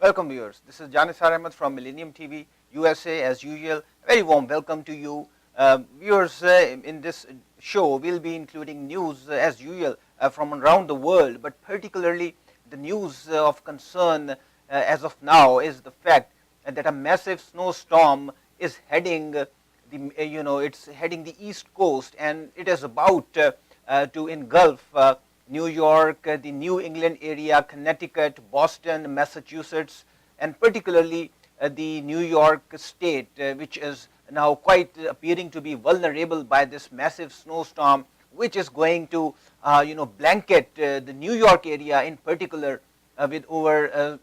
Welcome viewers, this is Janisar Ahmed from Millennium TV USA. As usual, a very warm welcome to you. Viewers, in this show we'll be including news as usual from around the world, but particularly the news of concern as of now is the fact that a massive snowstorm is heading it's heading the east coast, and it is about to engulf New York, the New England area, Connecticut, Boston, Massachusetts, and particularly the New York state, which is now quite appearing to be vulnerable by this massive snowstorm, which is going to, blanket the New York area in particular with over,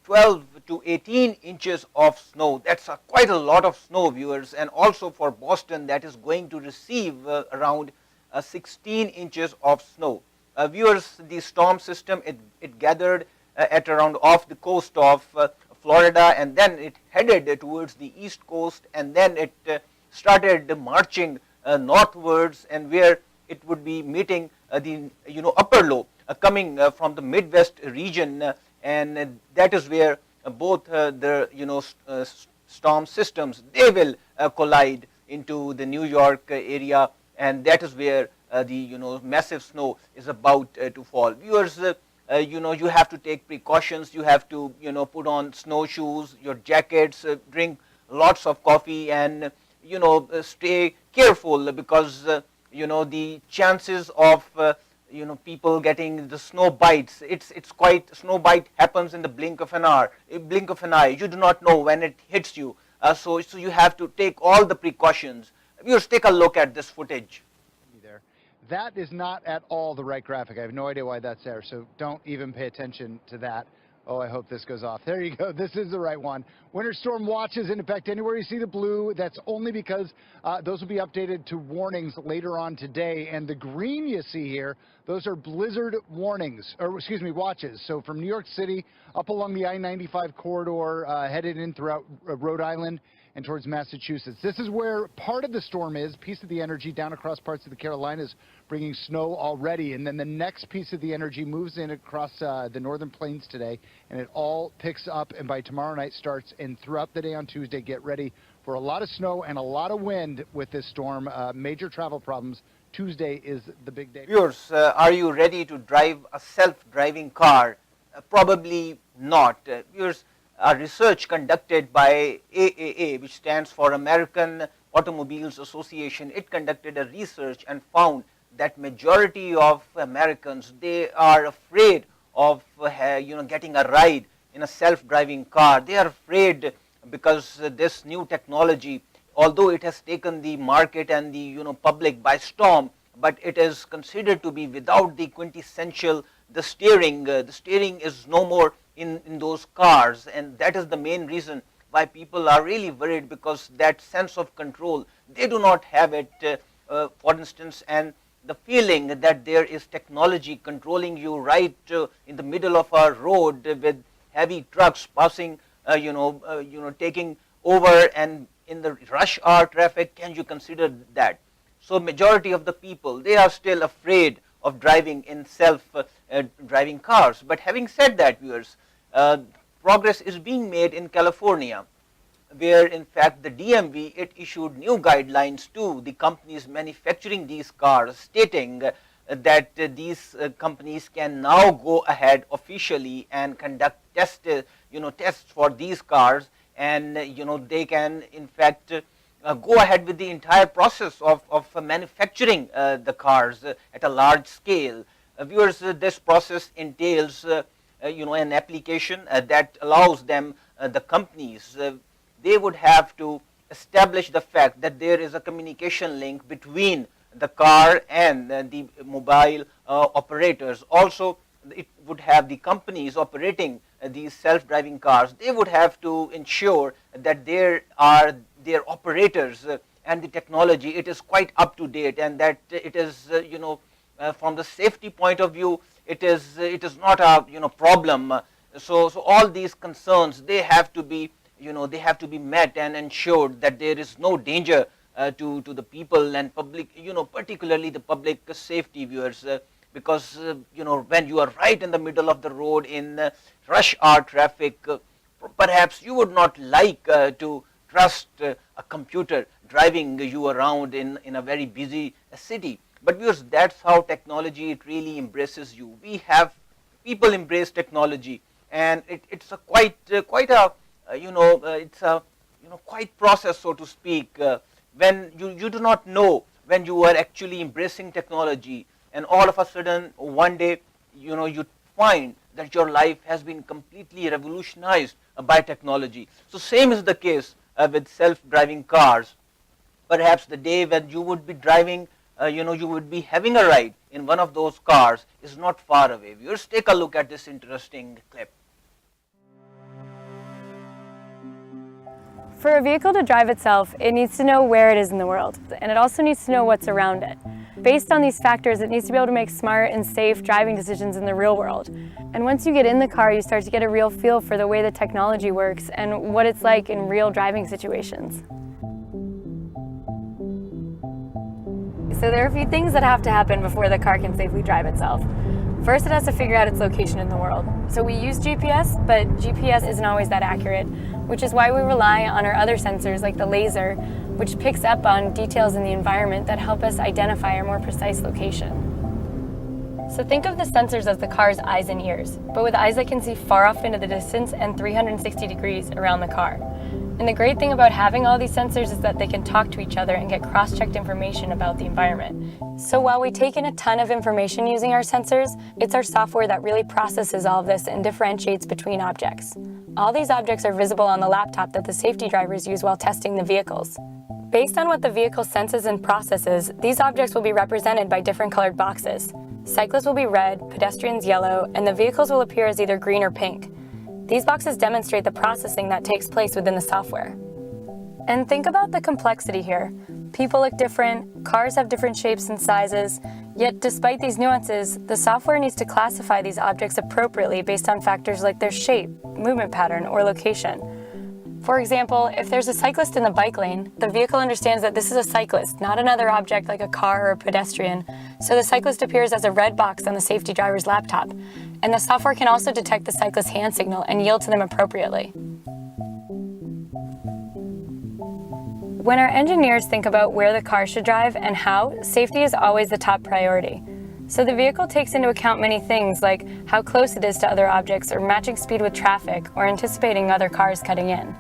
12 to 18 inches of snow. That's quite a lot of snow, viewers, and also for Boston, that is going to receive around 16 inches of snow. Viewers, the storm system, it gathered at around off the coast of Florida, and then it headed towards the east coast, and then it started marching northwards, and where it would be meeting the upper low coming from the Midwest region, and that is where both the storm systems, they will collide into the New York area, and that is where the massive snow is about to fall. Viewers, you have to take precautions. You have to put on snowshoes, your jackets, drink lots of coffee, and stay careful, because the chances of people getting the snow bites, it's quite, snow bite happens in the blink of an eye. You do not know when it hits you, so you have to take all the precautions. Viewers, take a look at this footage. There. That is not at all the right graphic. I have no idea why that's there, so don't even pay attention to that. Oh, I hope this goes off. There you go. This is the right one. Winter storm watches in effect anywhere you see the blue. That's only because those will be updated to warnings later on today. And the green you see here, those are blizzard warnings, or excuse me, watches. So from New York City up along the I-95 corridor, headed in throughout Rhode Island and towards Massachusetts. This is where part of the storm is, piece of the energy down across parts of the Carolinas, bringing snow already. And then the next piece of the energy moves in across the northern plains today, and it all picks up, and by tomorrow night starts, and throughout the day on Tuesday, get ready for a lot of snow and a lot of wind with this storm. Major travel problems. Tuesday is the big day. Viewers, are you ready to drive a self-driving car? Probably not. Viewers, research conducted by AAA, which stands for American Automobiles Association, it conducted a research and found that majority of Americans, they are afraid of getting a ride in a self-driving car. They are afraid because this new technology, although it has taken the market and the public by storm, but it is considered to be without the quintessential the steering. The steering is no more in those cars, and that is the main reason why people are really worried, because that sense of control, they do not have it. For instance, and the feeling that there is technology controlling you right in the middle of a road with heavy trucks passing, taking over, and in the rush hour traffic, can you consider that? So majority of the people, they are still afraid of driving in self-driving cars. But having said that, viewers, progress is being made in California, where in fact the DMV, it issued new guidelines to the companies manufacturing these cars, stating that these companies can now go ahead officially and conduct tests for these cars, and they can in fact go ahead with the entire process of manufacturing the cars at a large scale. Viewers, this process entails an application that allows them, the companies, they would have to establish the fact that there is a communication link between the car and the mobile operators. Also, it would have the companies operating these self-driving cars, they would have to ensure that there are their operators and the technology, it is quite up to date, and that it is from the safety point of view, it is not a problem. So all these concerns, they have to be met and ensured that there is no danger to the people and public, particularly the public safety. Viewers, because when you are right in the middle of the road in rush hour traffic, perhaps you would not like to trust a computer driving you around in a very busy city. But because that's how technology, it really embraces you. We have people embrace technology, and it's a quite a it's a quite process, so to speak, when you do not know when you are actually embracing technology, and all of a sudden one day you find that your life has been completely revolutionized by technology. So same is the case with self-driving cars. Perhaps the day when you would be driving, you would be having a ride in one of those cars is not far away. Viewers, take a look at this interesting clip. For a vehicle to drive itself, it needs to know where it is in the world, and it also needs to know what's around it. Based on these factors, it needs to be able to make smart and safe driving decisions in the real world. And once you get in the car, you start to get a real feel for the way the technology works and what it's like in real driving situations. So there are a few things that have to happen before the car can safely drive itself. First, it has to figure out its location in the world. So we use GPS, but GPS isn't always that accurate, which is why we rely on our other sensors like the laser, which picks up on details in the environment that help us identify our more precise location. So think of the sensors as the car's eyes and ears, but with eyes that can see far off into the distance and 360 degrees around the car. And the great thing about having all these sensors is that they can talk to each other and get cross-checked information about the environment. So while we take in a ton of information using our sensors, it's our software that really processes all of this and differentiates between objects. All these objects are visible on the laptop that the safety drivers use while testing the vehicles. Based on what the vehicle senses and processes, these objects will be represented by different colored boxes. Cyclists will be red, pedestrians yellow, and the vehicles will appear as either green or pink. These boxes demonstrate the processing that takes place within the software. And think about the complexity here. People look different, cars have different shapes and sizes, yet despite these nuances, the software needs to classify these objects appropriately based on factors like their shape, movement pattern, or location. For example, if there's a cyclist in the bike lane, the vehicle understands that this is a cyclist, not another object like a car or a pedestrian, so the cyclist appears as a red box on the safety driver's laptop. And the software can also detect the cyclist's hand signal and yield to them appropriately. When our engineers think about where the car should drive and how, safety is always the top priority. So the vehicle takes into account many things like how close it is to other objects or matching speed with traffic or anticipating other cars cutting in.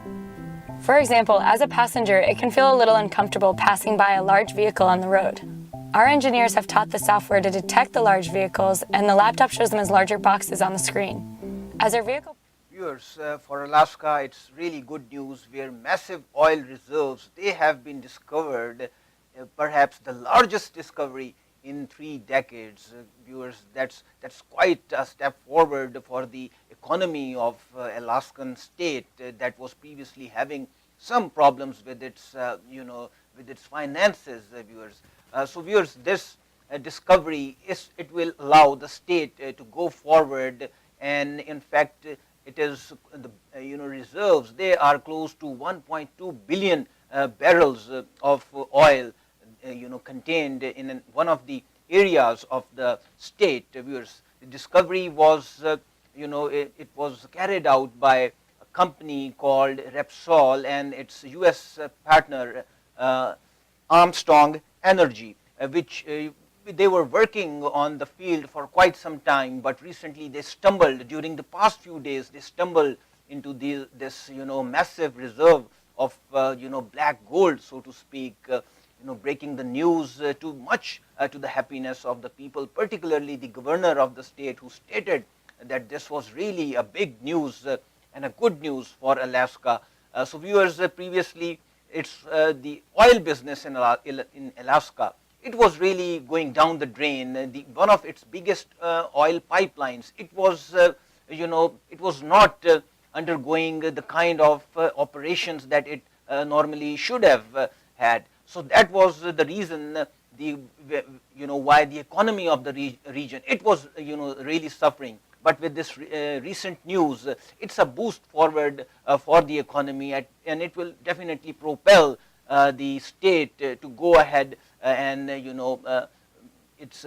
For example, as a passenger, it can feel a little uncomfortable passing by a large vehicle on the road. Our engineers have taught the software to detect the large vehicles, and the laptop shows them as larger boxes on the screen. As our vehicle Viewers, for Alaska, it's really good news where massive oil reserves, they have been discovered, perhaps the largest discovery in 3 decades. Viewers, that's quite a step forward for the economy of Alaskan state that was previously having some problems with its, with its finances, viewers. So viewers, this discovery it will allow the state to go forward, and in fact it is the reserves, they are close to 1.2 billion barrels of oil contained in one of the areas of the state. Viewers, the discovery was it was carried out by a company called Repsol and its US partner Armstrong Energy, which they were working on the field for quite some time, but recently they stumbled, during the past few days, they stumbled into this massive reserve of black gold, so to speak, breaking the news too much to the happiness of the people, particularly the governor of the state, who stated that this was really a big news and a good news for Alaska. So viewers, previously it's the oil business in Alaska, it was really going down the drain. One of its biggest oil pipelines, it was it was not undergoing the kind of operations that it normally should have had. So that was the reason why the economy of the region, it was really suffering. But with this recent news, it's a boost forward for the economy, and it will definitely propel the state to go ahead and its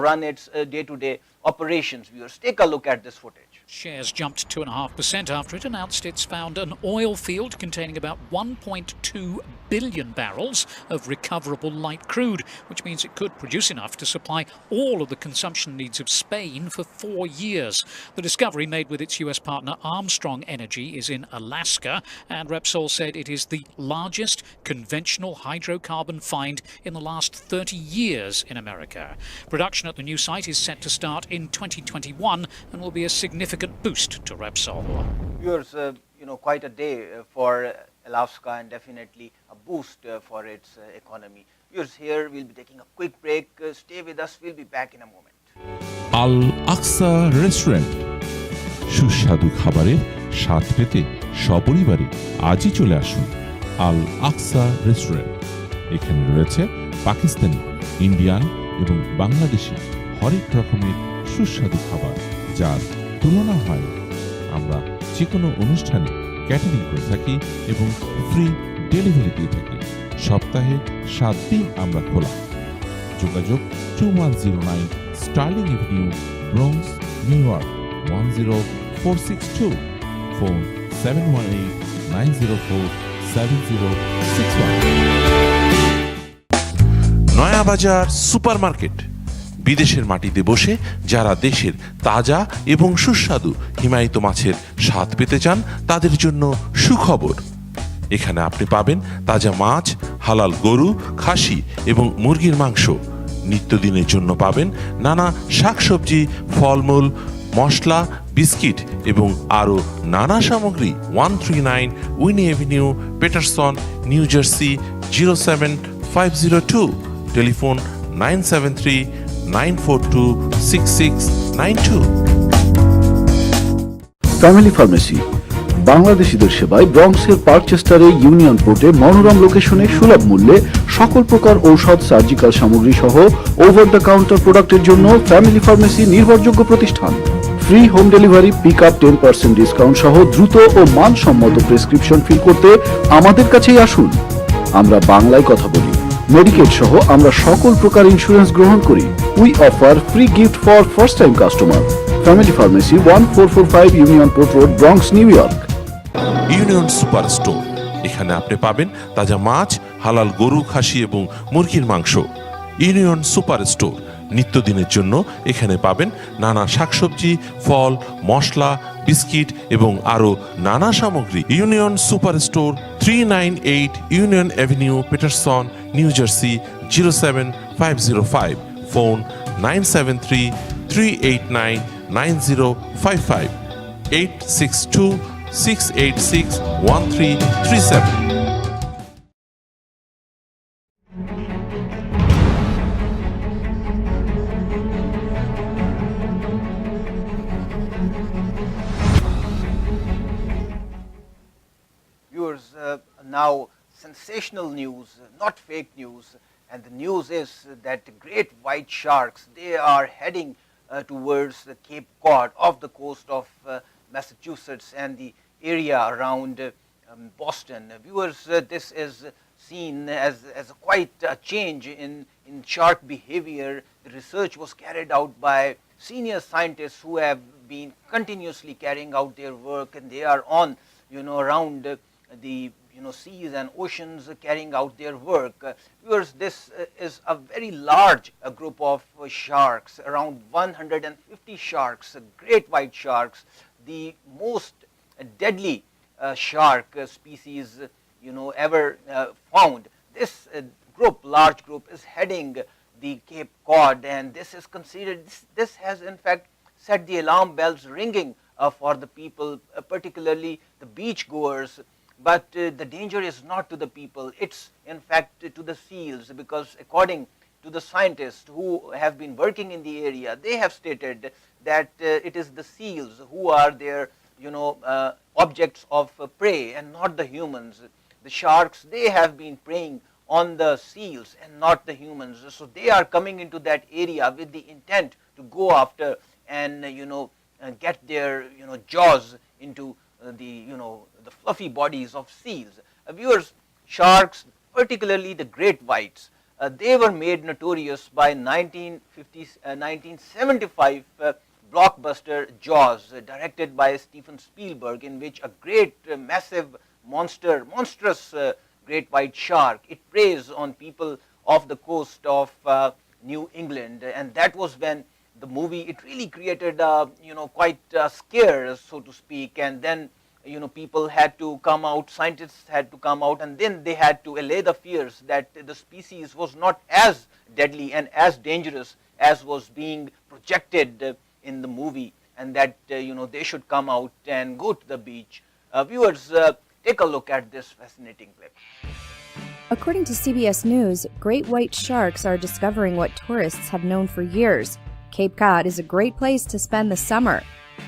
run its day-to-day operations. Viewers, take a look at this footage. Shares jumped 2.5% after it announced it's found an oil field containing about 1.2 billion barrels of recoverable light crude, which means it could produce enough to supply all of the consumption needs of Spain for 4 years. The discovery, made with its US partner Armstrong Energy, is in Alaska, and Repsol said it is the largest conventional hydrocarbon find in the last 30 years in America. Production at the new site is set to start in 2021 and will be a significant boost to Repsol. Viewers, quite a day for Alaska, and definitely a boost for its economy. Viewers, here we'll be taking a quick break. Stay with us. We'll be back in a moment. Al Aqsa restaurant, সুস্বাদু খাবারের স্বাদ পেতে সপরিবারে আজই চলে আসুন আল আকসা restaurant. এখানে রয়েছে পাকিস্তানি, ইন্ডিয়ান এবং বাংলাদেশি হরেক রকমের সুস্বাদু খাবার, যার তুলনা হয় না। আমরা যে কোনো অনুষ্ঠানে ক্যাটারিং করে থাকি এবং ফ্রি ডেলিভারি দিয়ে থাকি। সপ্তাহে 7 দিন আমরা খোলা। যোগাযোগ 2109 Sterling Avenue, Bronx, New York 10462, phone 718-904-7061। Nayabazar supermarket, বিদেশের মাটিতে বসে যারা দেশের তাজা এবং সুস্বাদু হিমায়িত মাছের স্বাদ পেতে চান তাদের জন্য সুখবর। এখানে আপনি পাবেন তাজা মাছ, হালাল গরু, খাসি এবং মুরগির মাংস। নিত্যদিনের জন্য পাবেন নানা শাকসবজি, ফলমূল, মশলা, বিস্কিট এবং আরও নানা সামগ্রী। 139 Winnie Avenue, Paterson, new jersey 07502। Telephone 973-942-6692। Family pharmacy, বাংলাদেশিদের সেবায় ব্রঙ্কসের পার্কচেস্টারে ইউনিয়ন পোর্টে মনোরম লোকেশনে সুলভ মূল্যে সকল প্রকার ঔষধ, সার্জিক্যাল সামগ্রী সহ ওভার দ্য কাউন্টার প্রোডাক্টের জন্য ফ্যামিলি ফার্মেসি নির্ভরযোগ্য প্রতিষ্ঠান। Free home delivery, pick up, 10% discount সহ দ্রুত ও মানসম্মত প্রেসক্রিপশন ফিল করতে আমাদের কাছেই আসুন। আমরা বাংলায় কথা বলি। মেডিকেট সহ আমরা সকল প্রকার ইন্স্যুরেন্স গ্রহণ করি। We offer free gift for first time customer. Family pharmacy, 1445 union port road, Bronx, New York. Union super store, এখানে আপনি পাবেন তাজা মাছ, হালাল গরু, খাসি এবং মুরগির মাংস। ইউনিয়ন সুপার স্টোর, নিত্যদিনের জন্য এখানে পাবেন নানা শাকসবজি, ফল, মশলা, বিস্কিট এবং আরও নানা সামগ্রী। Union super store, 398 union Avenue, Paterson, new jersey 07505। Phone 973-389-9055, 862-686-1337। Viewers, now sensational news, not fake news, and the news is that the great white sharks, they are heading towards the Cape Cod off the coast of Massachusetts and the area around Boston. Viewers, this is seen as quite a change in shark behavior. The research was carried out by senior scientists who have been continuously carrying out their work, and they are on around the seas and oceans carrying out their work. Viewers, this is a very large group of sharks, around 150 sharks, great white sharks, the most deadly shark species ever found. This large group is heading the Cape Cod, and this is considered, this has in fact set the alarm bells ringing for the people, particularly the beach goers. But the danger is not to the people, it's in fact to the seals, because according to the scientists who have been working in the area, they have stated that it is the seals who are their objects of prey and not the humans. The sharks, they have been preying on the seals and not the humans, so they are coming into that area with the intent to go after and get their jaws into the fluffy bodies of seals. Viewers, sharks, particularly the great whites, they were made notorious by 1975 blockbuster Jaws, directed by Steven Spielberg, in which a great, massive, monstrous great white shark, it preys on people off the coast of New England, and that was when the movie, it really created quite a scare, so to speak, and then people had to come out, scientists had to come out, and then they had to allay the fears that the species was not as deadly and as dangerous as was being projected in the movie, and that they should come out and go to the beach. Viewers, take a look at this fascinating clip. According to CBS News, great white sharks are discovering what tourists have known for years. Cape Cod is a great place to spend the summer.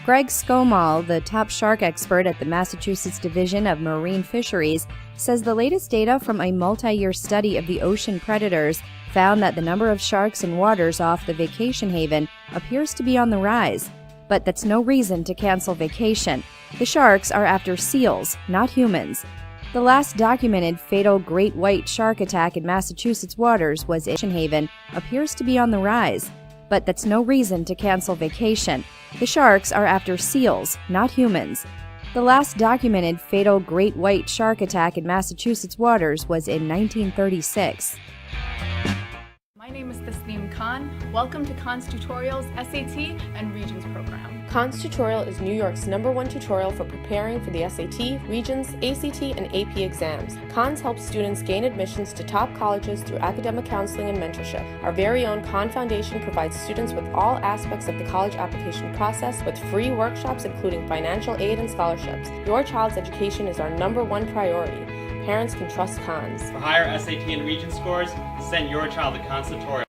Greg Skomal, the top shark expert at the Massachusetts Division of Marine Fisheries, says the latest data from a multi-year study of the ocean predators found that the number of sharks in waters off the vacation haven appears to be on the rise. But that's no reason to cancel vacation. The sharks are after seals, not humans. The last documented fatal great white shark attack in Massachusetts waters was in Ocean Haven appears to be on the rise. But that's no reason to cancel vacation. The sharks are after seals, not humans. The last documented fatal great white shark attack in Massachusetts waters was in 1936. My name is Tasneem Khan. Welcome to Khan's Tutorials SAT and Regents program. Khan's Tutorial is New York's #1 tutorial for preparing for the SAT, Regents, ACT, and AP exams. Khan's helps students gain admissions to top colleges through academic counseling and mentorship. Our very own Khan Foundation provides students with all aspects of the college application process with free workshops including financial aid and scholarships. Your child's education is our #1 priority. Parents can trust Khan's. For higher SAT and Regents scores, send your child to Khan's Tutorial.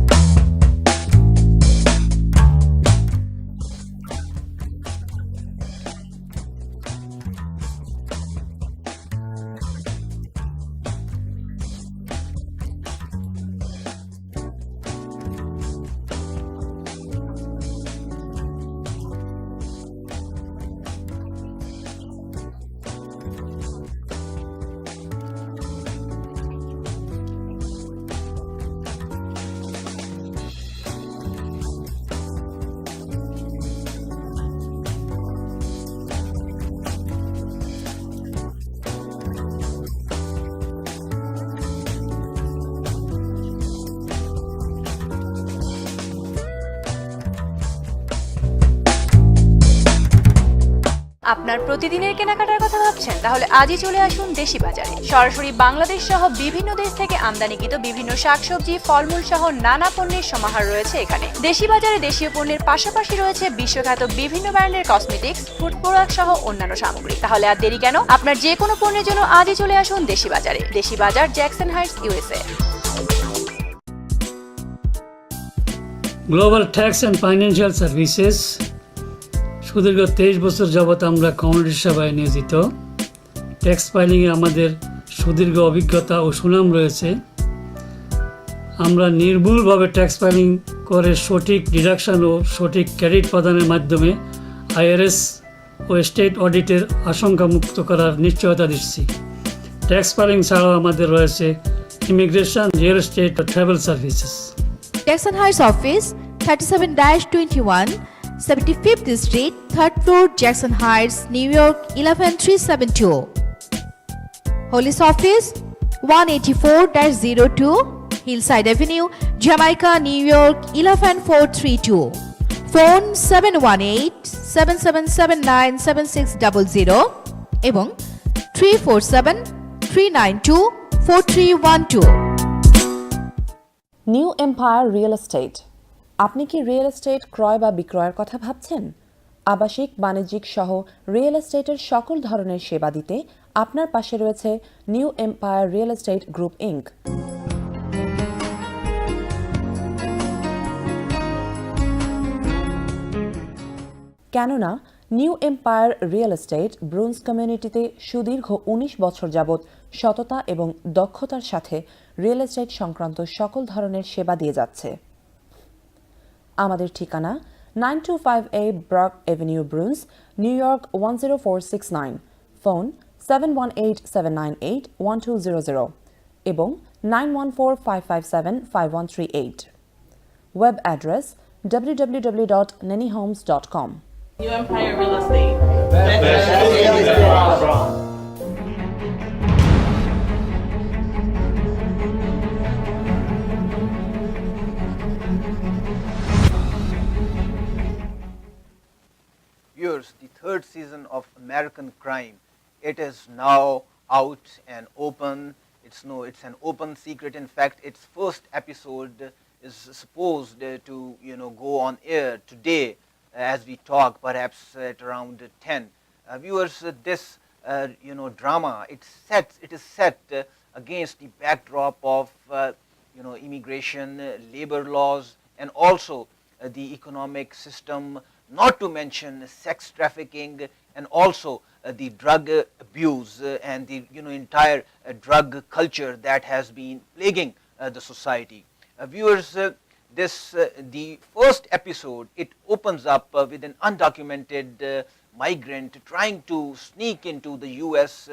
আপনার প্রতিদিনের কেনাকাটার কথা ভাবছেন? তাহলে আজই চলে আসুন দেশি বাজারে। সরাসরি বাংলাদেশ সহ বিভিন্ন দেশ থেকে আমদানিকৃত বিভিন্ন শাকসবজি, ফলমূল সহ নানা পণ্যের সমাহার রয়েছে এখানে। দেশি বাজারে দেশীয় পণ্যের পাশাপাশি রয়েছে বিশ্বখ্যাত বিভিন্ন ব্র্যান্ডের কসমেটিক্স, ফুড প্রোডাক্ট সহ অন্যান্য সামগ্রী। তাহলে আর দেরি কেন? আপনার যে কোনো পণ্যের জন্য আজই চলে আসুন দেশি বাজারে। দেশি বাজার, Jackson Heights, USA। Global tax and financial services সুদীর্ঘ 23 বছর যাবৎ আমরা কমিউনিটি সেবায় নিয়োজিত। ট্যাক্স ফাইলিংয়ে আমাদের সুদীর্ঘ অভিজ্ঞতা ও সুনাম রয়েছে। আমরা নির্ভুলভাবে ট্যাক্স ফাইলিং করে সঠিক ডিডাকশন ও সঠিক ক্রেডিট প্রদানের মাধ্যমে IRS ও স্টেট অডিটের আশঙ্কা মুক্ত করার নিশ্চয়তা দিচ্ছি। ট্যাক্স ফাইলিং ছাড়াও আমাদের রয়েছে ইমিগ্রেশন, রিয়েল এস্টেট ও travel services. Jackson Heights Office, 37-21, 75th Street, 3rd floor, Jackson Heights, New York, 11372. Hollis Office, 184-02, Hillside Avenue, Jamaica, New York, 11432. Phone 718-7779-7600 এবং 347-392-4312. New Empire Real estate. আপনি কি রিয়েল এস্টেট ক্রয় বা বিক্রয়ের কথা ভাবছেন? আবাসিক, বাণিজ্যিক সহ রিয়েল এস্টেটের সকল ধরনের সেবা দিতে আপনার পাশে রয়েছে New Empire Real Estate Group Inc. কেননা New Empire Real Estate Bronx কমিউনিটিতে সুদীর্ঘ 19 বছর যাবৎ সততা এবং দক্ষতার সাথে রিয়েল এস্টেট সংক্রান্ত সকল ধরনের সেবা দিয়ে যাচ্ছে। আমাদের ঠিকানা 925A Brook avenue, Bronx, New York 10469। Phone 718-798-1200। এবং 9145575138. Web address www.nennyhomes.com. New Empire Real Estate. Viewers, the third season of American Crime, it is now out and open. It's an open secret. In fact, its first episode is supposed to go on air today as we talk, perhaps at around 10. Viewers, this drama, it is set against the backdrop of immigration, labor laws, and also the economic system, not to mention sex trafficking, and also the drug abuse and the entire drug culture that has been plaguing the society. Viewers, the first episode, it opens up with an undocumented migrant trying to sneak into the U.S.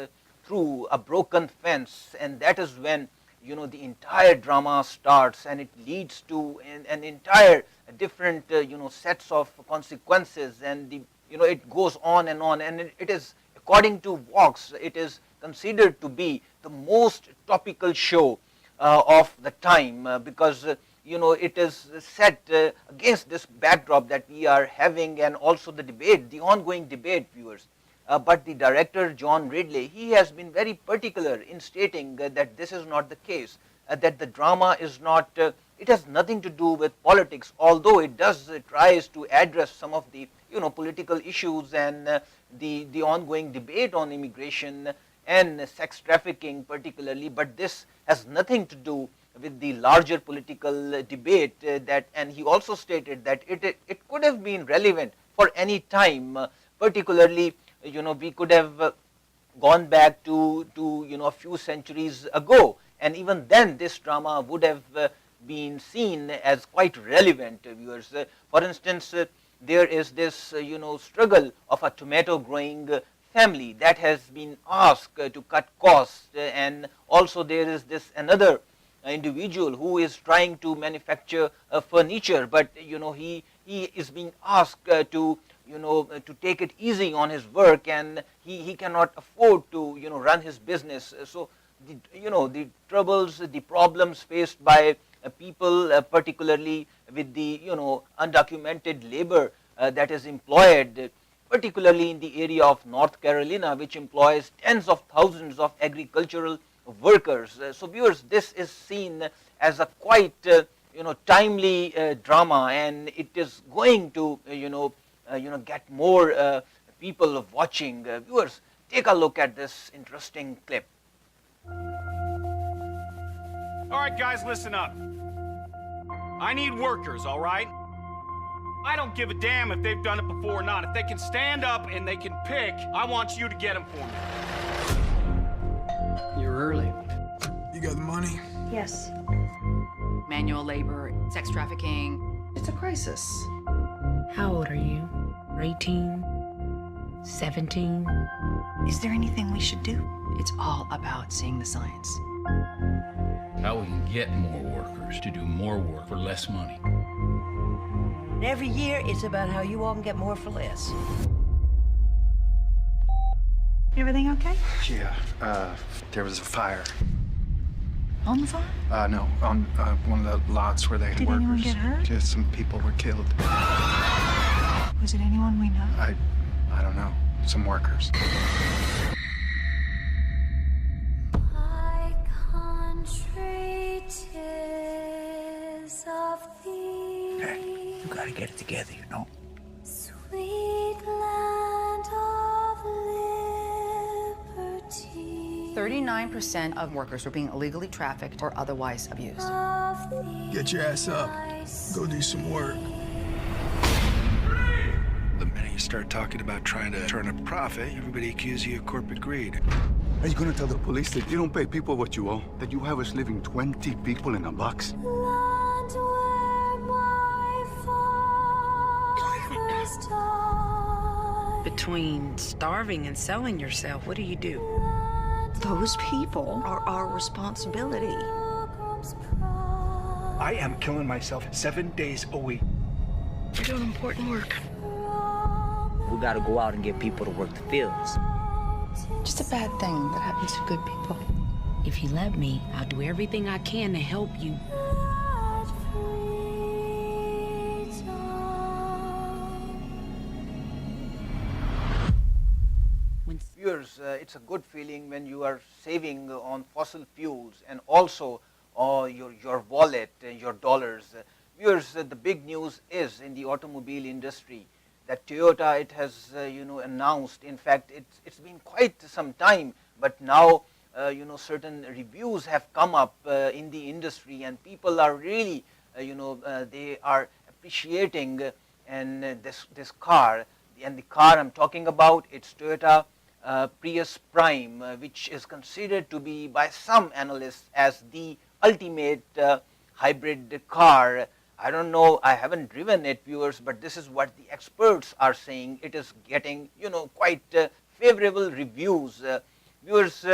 Through a broken fence, and that is when the entire drama starts, and it leads to an entire different sets of consequences, and it goes on, and it is, according to Vox, it is considered to be the most topical show of the time because it is set against this backdrop that we are having, and also the ongoing debate, viewers. But the director, John Ridley, he has been very particular in stating that this is not the case, that the drama is not, it has nothing to do with politics, although it does tries to address some of the political issues and the ongoing debate on immigration and sex trafficking particularly, but this has nothing to do with the larger political debate and he also stated that it could have been relevant for any time, particularly we could have gone back to a few centuries ago, and even then this drama would have been seen as quite relevant, viewers. For instance, there is this struggle of a tomato growing family that has been asked to cut costs, and also there is this another individual who is trying to manufacture furniture, but he is being asked to take it easy on his work, and he cannot afford to run his business. So the troubles, the problems faced by people, particularly with the undocumented labor that is employed, particularly in the area of North Carolina, which employs tens of thousands of agricultural workers. So viewers, this is seen as a quite timely drama, and it is going to get more people watching. Viewers, take a look at this interesting clip. All right, guys, listen up. I need workers, all right? I don't give a damn if they've done it before or not. If they can stand up and they can pick, I want you to get them for me. You're early. You got the money? Yes. Manual labor, sex trafficking. It's a crisis. How old are you? 18? 17? Is there anything we should do? It's all about seeing the science. How we can get more workers to do more work for less money. Every year, it's about how you all can get more for less. Everything okay? Yeah, there was a fire. On the farm? No, on one of the lots where they had Did workers. anyone get hurt? Just some people were killed. Was it anyone we know? I don't know. Some workers. Hey, you gotta get it together, you know? Sweet land of liberty. 39% of workers were being illegally trafficked or otherwise abused. Get your ass up. Go do some work. The minute you start talking about trying to turn a profit, everybody accuses you of corporate greed. Are you gonna tell the police that you don't pay people what you owe? That you have us living 20 people in a box? Land where my fathers died. Between starving and selling yourself, what do you do? Land Those people are our responsibility. I am killing myself 7 days a week. We're doing important work. We gotta go out and get people to work the fields. Just a bad thing that happens to good people. If you let me, I'll do everything I can to help you. Viewers, it's a good feeling when you are saving on fossil fuels and also your wallet, your dollars. Viewers, the big news is in the automobile industry that Toyota, it has announced. In fact, it's been quite some time, but now certain reviews have come up in the industry, and people are really they are appreciating this car. And the car I'm talking about, it's Toyota Prius Prime, which is considered to be by some analysts as the ultimate hybrid car. I don't know, I haven't driven it, viewers, but this is what the experts are saying. It is getting quite favorable reviews. Viewers,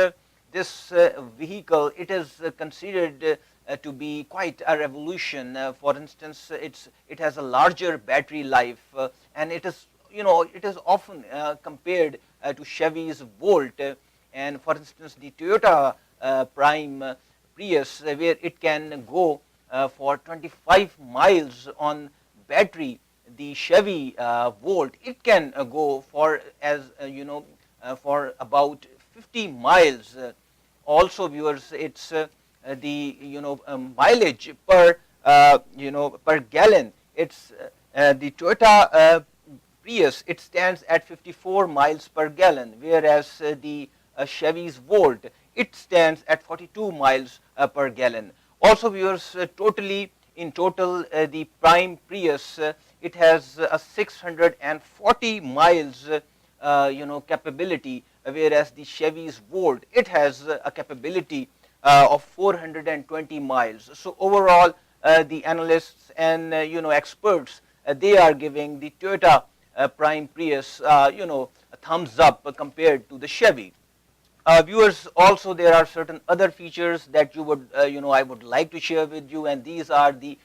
this vehicle, it is considered to be quite a revolution. For instance, it has a larger battery life, and it is often compared to Chevy's Volt. And for instance, the Toyota Prime Prius, where it can go for 25 miles on battery, the Chevy Volt, it can go for for about 50 miles. Also, viewers, it's the mileage per per gallon. It's the Toyota Prius, it stands at 54 miles per gallon, whereas the Chevy's Volt, it stands at 42 miles per gallon. Also, viewers, in total, the Prime Prius, it has a 640 miles capability, whereas the Chevy's Volt, it has a capability of 420 miles. So overall, the analysts and experts, they are giving the Toyota Prime Prius a thumbs up compared to the Chevy. Viewers, also there are certain other features that I would like to share with you, and these are the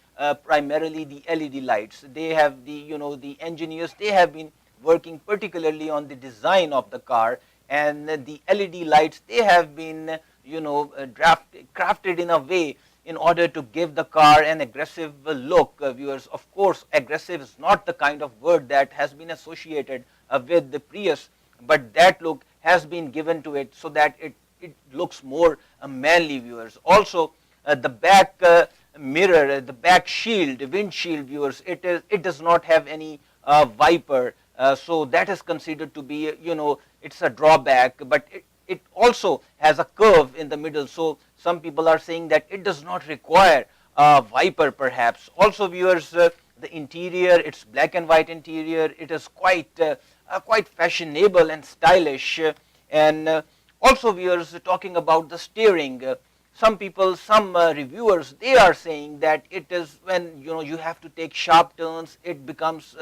primarily the LED lights. They have the engineers, they have been working particularly on the design of the car, and the LED lights, they have been crafted in a way in order to give the car an aggressive look. Viewers, of course, aggressive is not the kind of word that has been associated with the Prius, but that look has been given to it so that it looks more manly, viewers. Also, the back mirror, the back shield, windshield, viewers, it does not have any wiper, so that is considered to be it's a drawback, but it also has a curve in the middle, so some people are saying that it does not require a wiper perhaps. Also, viewers, the interior, it's black and white interior, it is quite fashionable and stylish. And also, viewers, talking about the steering, some reviewers, they are saying that it is when you have to take sharp turns, it becomes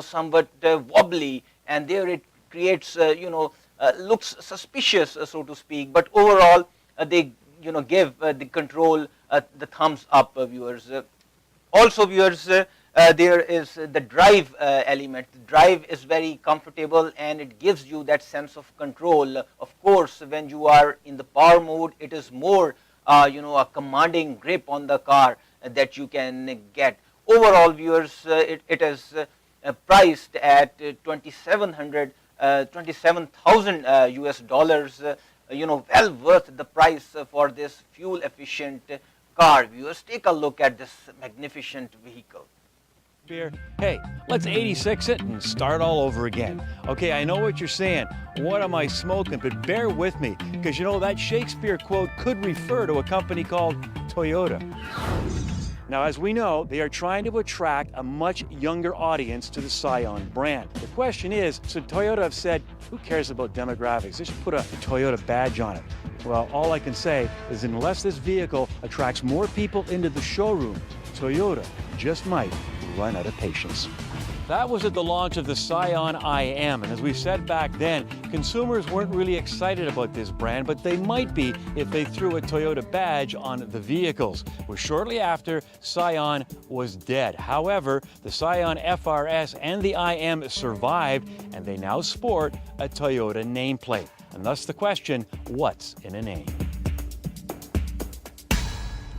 somewhat wobbly, and there it creates looks suspicious, so to speak. But overall, they give the control the thumbs up, viewers. Also, viewers, there is the drive element. The drive is very comfortable and it gives you that sense of control. Of course, when you are in the power mode, it is more a commanding grip on the car that you can get. Overall, viewers, it is priced at $27,000 US dollars. Well worth the price for this fuel efficient car. Viewers, take a look at this magnificent vehicle. Hey, let's 86 it and start all over again. Okay, I know what you're saying. What am I smoking? But bear with me, because that Shakespeare quote could refer to a company called Toyota. Now, as we know, they are trying to attract a much younger audience to the Scion brand. The question is, should Toyota have said, who cares about demographics? Just put a Toyota badge on it. Well, all I can say is unless this vehicle attracts more people into the showroom, Toyota just might run out of patience. That was at the launch of the Scion IM, and as we said back then, consumers weren't really excited about this brand, but they might be if they threw a Toyota badge on the vehicles. Well, shortly after, Scion was dead. However, the Scion FRS and the IM survived, and they now sport a Toyota nameplate. And thus the question, what's in a name?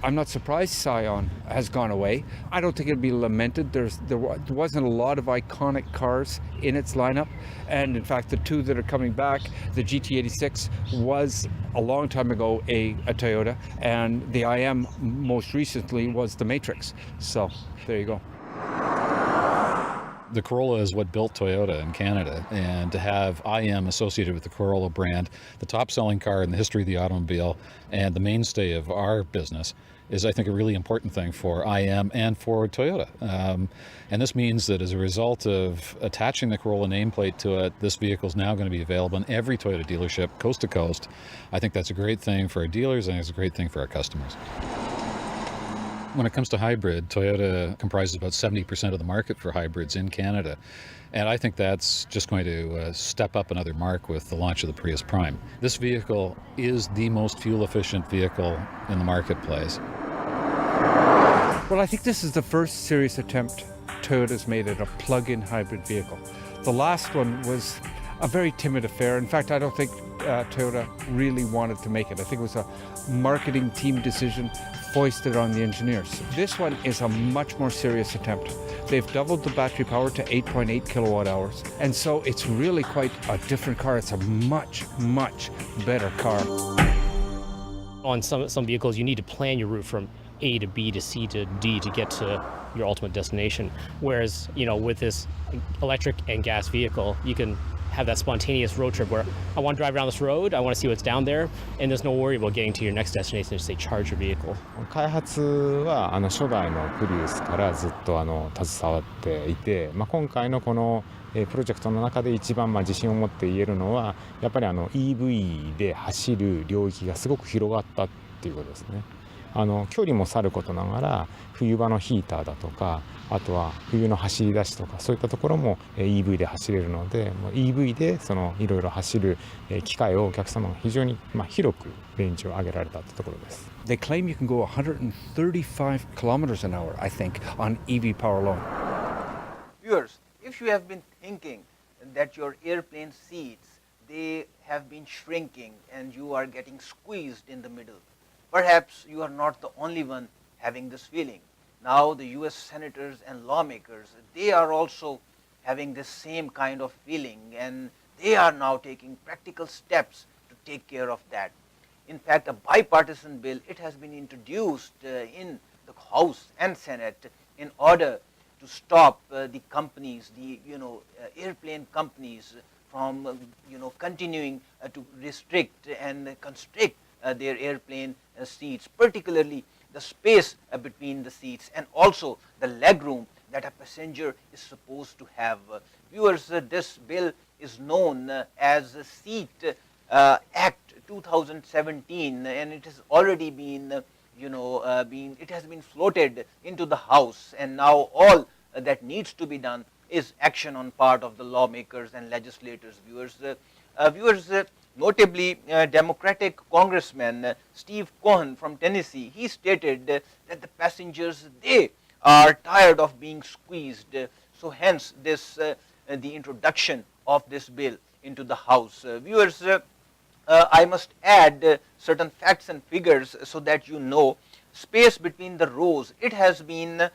I'm not surprised Scion has gone away. I don't think it'd be lamented. There wasn't a lot of iconic cars in its lineup. And in fact, the two that are coming back, the GT86 was a long time ago a Toyota, and the IM most recently was the Matrix. So there you go. The Corolla is what built Toyota in Canada, and to have IM associated with the Corolla brand, the top-selling car in the history of the automobile and the mainstay of our business, is, I think, a really important thing for IM and for Toyota. And this means that as a result of attaching the Corolla nameplate to it, this vehicle is now going to be available in every Toyota dealership, coast to coast. I think that's a great thing for our dealers, and it's a great thing for our customers. When it comes to hybrid, Toyota comprises about 70% of the market for hybrids in Canada. And I think that's just going to step up another mark with the launch of the Prius Prime. This vehicle is the most fuel-efficient vehicle in the marketplace. Well, I think this is the first serious attempt Toyota's made at a plug-in hybrid vehicle. The last one was a very timid affair. In fact, I don't think Toyota really wanted to make it. I think it was a marketing team decision foisted on the engineers. This one is a much more serious attempt. They've doubled the battery power to 8.8 kilowatt hours, and so it's really quite a different car. It's a much, much better car. On some vehicles, you need to plan your route from A to B to C to D to get to your ultimate destination. Whereas, with this electric and gas vehicle, you can have that spontaneous road trip where I want to drive around this road, I want to see what's down there, and there's no worry about getting to your next destination to say charge your vehicle. 開発は初代のプリウスからずっと携わっていて、今回のこのプロジェクトの中で一番自信を持って言えるのはやっぱりEV で走る領域がすごく広がったっていうことですね。距離もさることながら冬場のヒーターだとかあとは冬の走り出しとかそういったところも EV で走れるので EV でいろいろ走る機会をお客様が非常に広くレンジを上げられたってところです。 They claim you can go 135 kilometers an hour, I think, on EV power alone. Viewers, if you have been thinking that your airplane seats, they have been shrinking and you are getting squeezed in the middle, perhaps you are not the only one having this feeling. Now the US senators and lawmakers, they are also having this same kind of feeling, and they are now taking practical steps to take care of that. In fact, a bipartisan bill, it has been introduced in the House and Senate in order to stop the companies, the airplane companies from continuing to restrict and constrict their airplane seats, particularly the space between the seats and also the leg room that a passenger is supposed to have. Viewers, this bill is known as Seat Act 2017, and it has already been it has been floated into the House, and now all that needs to be done is action on part of the lawmakers and legislators. Viewers, notably, Democratic Congressman Steve Cohen from Tennessee, he stated that the passengers, they are tired of being squeezed. So hence this the introduction of this bill into the House. Viewers, I must add certain facts and figures so that you know. Space between the rows, it has been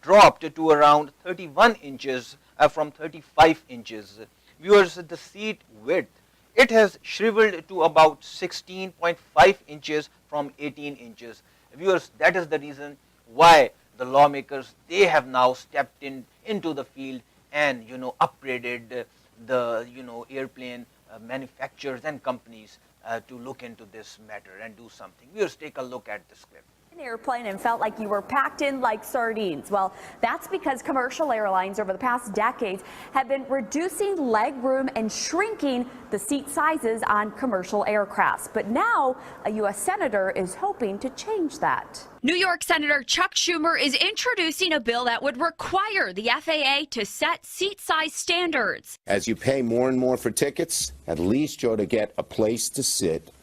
dropped to around 31 inches from 35 inches. Viewers, the seat width, it has shriveled to about 16.5 inches from 18 inches. Viewers, that is the reason why the lawmakers, they have now stepped into the field and upgraded the airplane manufacturers and companies to look into this matter and do something. Viewers, take a look at this clip. An airplane and felt like you were packed in like sardines. Well, that's because commercial airlines over the past decades have been reducing leg room and shrinking the seat sizes on commercial aircrafts. But now a U.S. senator is hoping to change that. New York Senator Chuck Schumer is introducing a bill that would require the FAA to set seat size standards. As you pay more and more for tickets, at least you ought to get a place to sit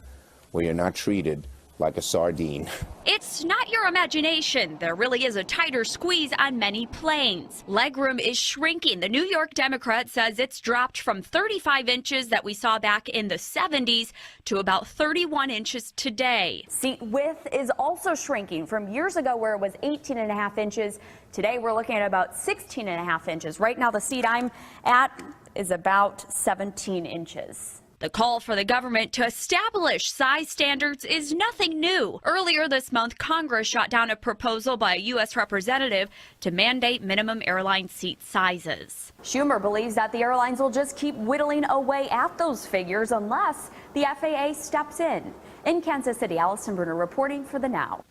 where you're not treated like a sardine. It's not your imagination. There really is a tighter squeeze on many planes. Legroom is shrinking. The New York Democrat says it's dropped from 35 inches that we saw back in the 70s to about 31 inches today. Seat width is also shrinking from years ago where it was 18.5 inches. Today we're looking at about 16.5 inches. Right now the seat I'm at is about 17 inches. The call for the government to establish size standards is nothing new. Earlier this month, Congress shot down a proposal by a U.S. representative to mandate minimum airline seat sizes. Schumer believes that the airlines will just keep whittling away at those figures unless the FAA steps in. In Kansas City, Allison Bruner reporting for The Now.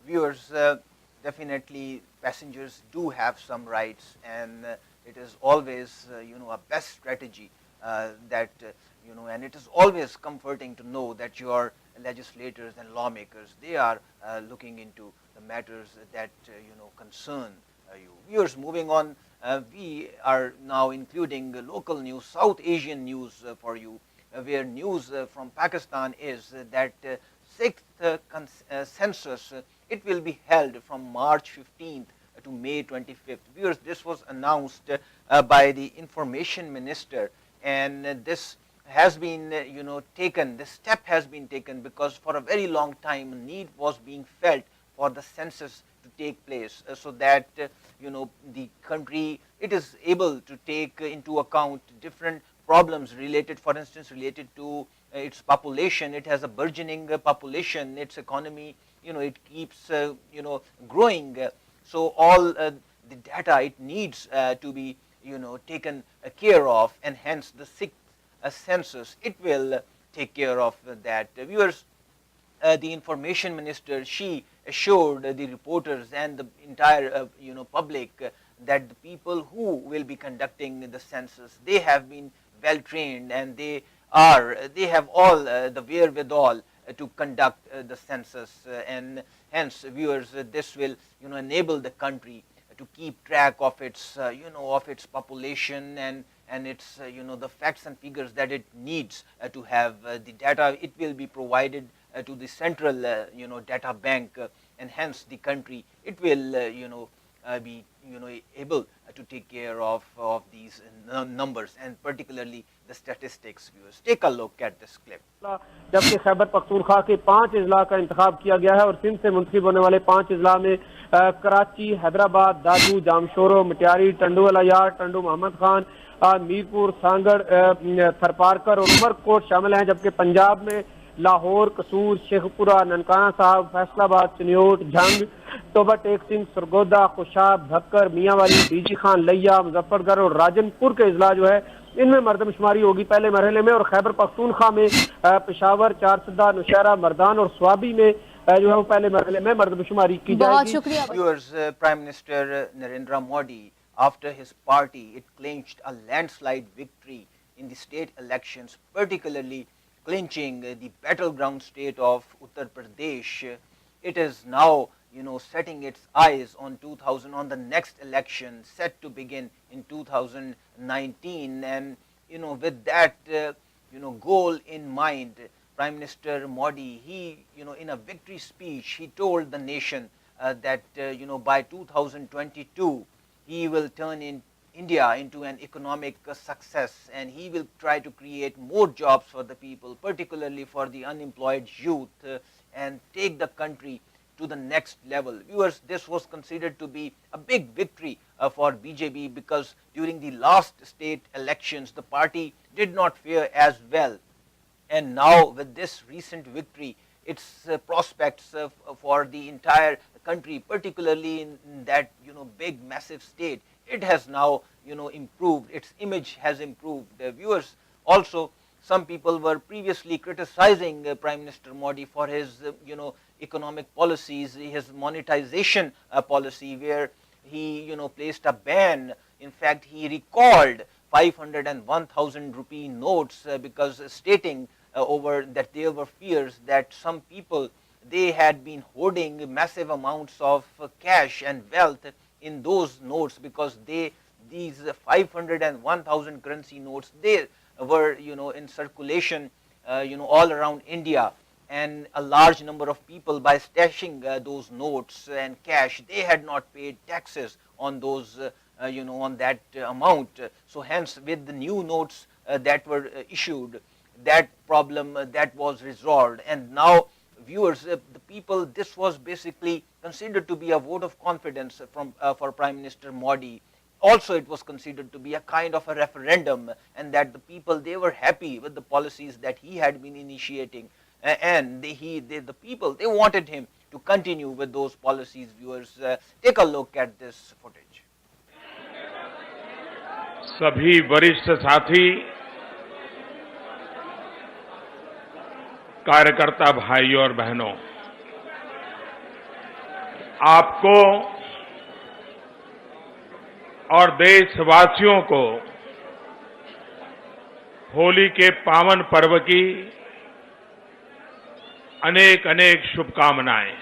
Viewers, definitely passengers do have some rights, and it is always, a best strategy and it is always comforting to know that your legislators and lawmakers, they are looking into the matters that, concern you. Viewers, moving on, we are now including local news, South Asian news for you, where news from Pakistan is that 6th census, it will be held from March 15th to May 25th. Viewers, this was announced by the information minister, and this has been, taken, this step has been taken because for a very long time a need was being felt for the census to take place so that, the country, it is able to take into account different problems related, for instance, related to its population. It has a burgeoning population, its economy, it keeps, growing. So all the data it needs to be, taken care of, and hence the 6th census, it will take care of that. Viewers, the information minister, she assured the reporters and the entire public that the people who will be conducting the census, they have been well trained, and they have all the wherewithal to conduct the census, and hence, viewers, this will enable the country to keep track of its of its population and its the facts and figures that it needs to have. The data, it will be provided to the central data bank, and hence the country, it will be able to take care of these numbers, and particularly the statistics. Viewers, take a look at this clip. जबकि खैबर पख्तूनख्वा के 5 अजला का इंतखाब किया गया है और सिंध से मुंतखब होने वाले 5 अजला में कराची, हैदराबाद, दादू, जामशोरो, मटियारी, टंडू अलायार, टंडू मोहम्मद खान, मीरपुर, सांगड़, थरपारकर और उमरकोट शामिल हैं। जबकि पंजाब में लाहौर, कसूर, शेखपुरा, ननकाना साहब, Faisalabad, Chiniot, Jhang, Toba take Singh, Sargodha, Khushab, Bhakkar, Mianwali, DG Khan, लिया, मुजफ्फरगढ़ और राजनपुर के अजला जो है इनमें मर्दमशुमारी होगी पहले मरहले में, और खैबर पख्तूनख्वा में पेशावर, चारसदा, नौशहरा, मर्दान और स्वाबी में जो है वो पहले मरहले में मर्दमशुमारी की जाएगी। बहुत शुक्रिया। Viewers, Prime Minister Narendra Modi, after his party, it clinched a landslide victory in the state elections, particularly clinching the battleground state of Uttar Pradesh. It is now, setting its eyes on the next election set to begin in 2019, and with that goal in mind, Prime Minister Modi, he in a victory speech, he told the nation that by 2022 he will turn in India into an economic success, and he will try to create more jobs for the people, particularly for the unemployed youth, and take the country to the next level. Viewers, this was considered to be a big victory for BJP, because during the last state elections the party did not fare as well, and now with this recent victory, its prospects for the entire country, particularly in that big massive state, it has now improved, its image has improved. Viewers, also some people were previously criticizing Prime Minister Modi for his, economic policies, his monetization policy, where he, placed a ban. In fact, he recalled 501,000 rupee notes because stating over that there were fears that some people, they had been hoarding massive amounts of cash and wealth in those notes, because these 501,000 currency notes, they were in circulation all around India, and a large number of people, by stashing those notes and cash, they had not paid taxes on those on that amount. So hence, with the new notes that were issued, that problem that was resolved. And now, viewers, the people, this was basically considered to be a vote of confidence from for Prime Minister Modi. Also, it was considered to be a kind of a referendum, and that the people, they were happy with the policies that he had been initiating, and the people, they wanted him to continue with those policies. Viewers, take a look at this footage. सभी वरिष्ठ साथी, कार्यकर्ता भाइयों और बहनों, आपको और देशवासियों को होली के पावन पर्व की अनेक अनेक शुभकामनाएं।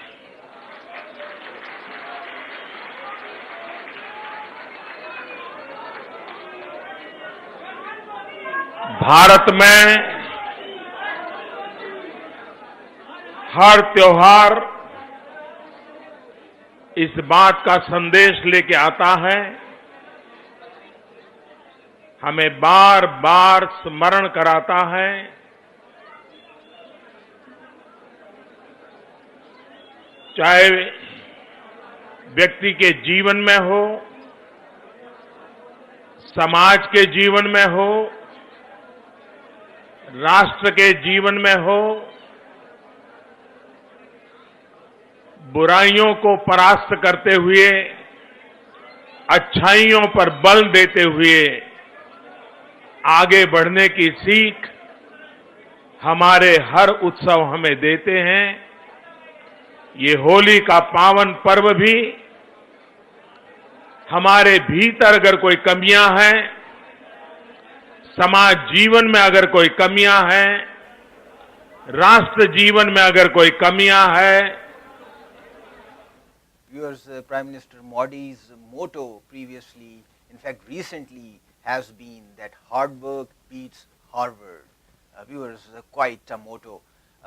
भारत में हर त्योहार इस बात का संदेश लेके आता है, हमें बार बार स्मरण कराता है चाहे व्यक्ति के जीवन में हो, समाज के जीवन में हो, राष्ट्र के जीवन में हो, बुराइयों को परास्त करते हुए अच्छाइयों पर बल देते हुए आगे बढ़ने की सीख हमारे हर उत्सव हमें देते हैं। ये होली का पावन पर्व भी हमारे भीतर अगर कोई कमियां हैं, समाज जीवन में अगर कोई कमियां हैं, राष्ट्र जीवन में अगर कोई कमियां हैं। Viewers, Prime Minister Modi's motto previously, in fact recently, has been that hard work beats Harvard. Viewers, quite a motto.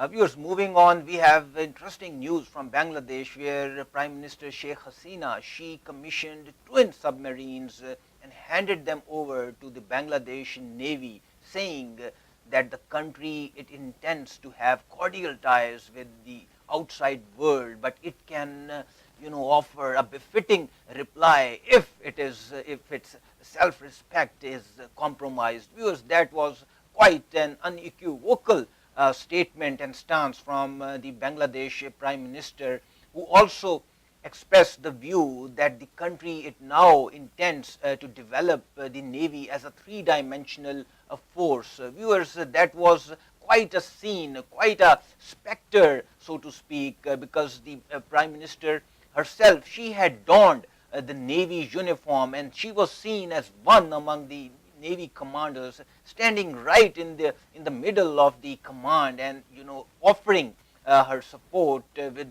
Viewers, moving on, we have interesting news from Bangladesh, where Prime Minister Sheikh Hasina, she commissioned twin submarines and handed them over to the Bangladesh Navy, saying that the country, it intends to have cordial ties with the outside world, but it can offer a befitting reply if its self-respect is compromised. Viewers, that was quite an unequivocal statement and stance from the Bangladesh Prime Minister, who also expressed the view that the country, it now intends to develop the Navy as a three-dimensional force. Viewers, that was quite a scene, quite a specter, so to speak, because the Prime Minister herself, she had donned the Navy's uniform, and she was seen as one among the Navy commanders, standing right in the middle of the command, and offering her support with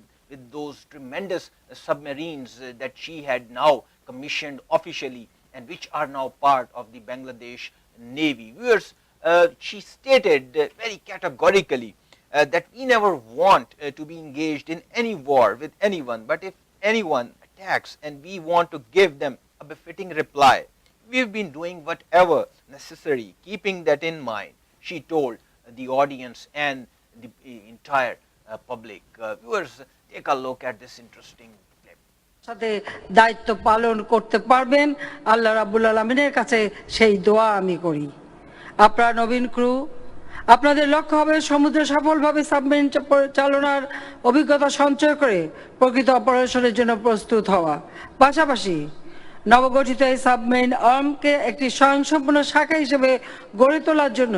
those tremendous submarines that she had now commissioned officially, and which are now part of the Bangladesh Navy. Viewers, she stated very categorically that we never want to be engaged in any war with anyone, but if anyone attacks and we want to give them a befitting reply, we've been doing whatever necessary, keeping that in mind, she told the audience and the entire public. Viewers, take a look at this interesting clip. সাথে দায়িত্ব পালন করতে পারবেন, আল্লাহ রাব্বুল আলামিনের কাছে সেই দোয়া আমি করি। আপনারা নবীন ক্রু, আপনাদের লক্ষ্য হবে সমুদ্রে সফলভাবে সাবমেরিন চালনার অভিজ্ঞতা সঞ্চয় করে প্রকৃত অপারেশনের জন্য প্রস্তুত হওয়া। পাশাপাশি নবগঠিত এই সাবমেরিন আর্মকে একটি স্বয়ংসম্পূর্ণ শাখা হিসেবে গড়ে তোলার জন্য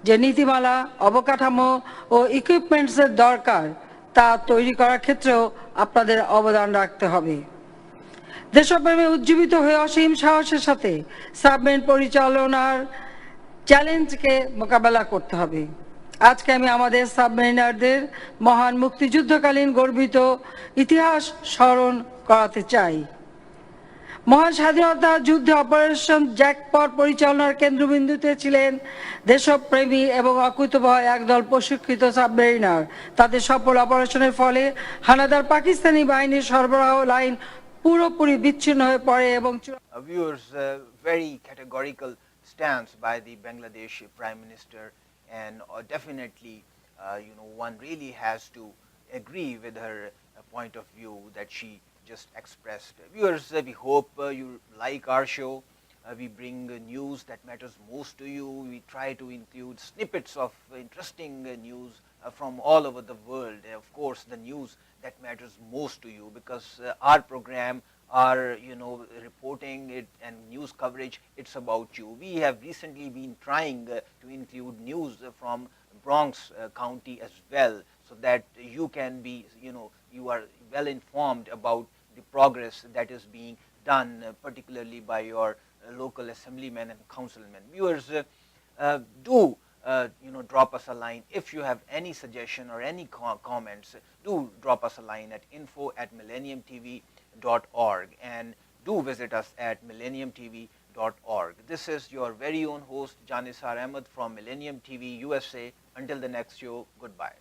যে নীতিমালা অবকাঠামো ও ইকুইপমেন্টসের দরকার তা তৈরি করার ক্ষেত্রেও আপনাদের অবদান রাখতে হবে। দেশপ্রেমে উজ্জীবিত হয়ে অসীম সাহসের সাথে সাবমেরিন পরিচালনার চ্যালেঞ্জকে মোকাবেলা করতে হবে। আজকে আমি আমাদের সাবমেরিনারদের মহান মুক্তিযুদ্ধকালীন গর্বিত ইতিহাস স্মরণ করাতে চাই। মহান স্বাধীনতা যুদ্ধে অপারেশন জ্যাকপট পরিচালনার কেন্দ্রবিন্দুতে ছিলেন দেশপ্রেমী এবং অকুতোভয় একদল প্রশিক্ষিত সাবমেরিনার। তাদের সফল অপারেশনের ফলে হানাদার পাকিস্তানি বাহিনীর সরবরাহ লাইন পুরোপুরি বিচ্ছিন্ন হয়ে পড়ে এবং viewers, very categorical stance by the Bangladesh Prime Minister, and definitely one really has to agree with her point of view that she just expressed. Viewers, we hope you like our show. We bring news that matters most to you. We try to include snippets of interesting news from all over the world. Of course, the news that matters most to you, because our program, our reporting it and news coverage, it's about you. We have recently been trying to include news from Bronx County as well, so that you can be you are well informed about the progress that is being done, particularly by your local assemblymen and councilmen. Viewers, do drop us a line if you have any suggestion or any comments. Do drop us a line at info@millenniumtv.org, and do visit us at millenniumtv.org. This is your very own host Janisar Ahmed from Millennium TV USA. Until the next show, goodbye.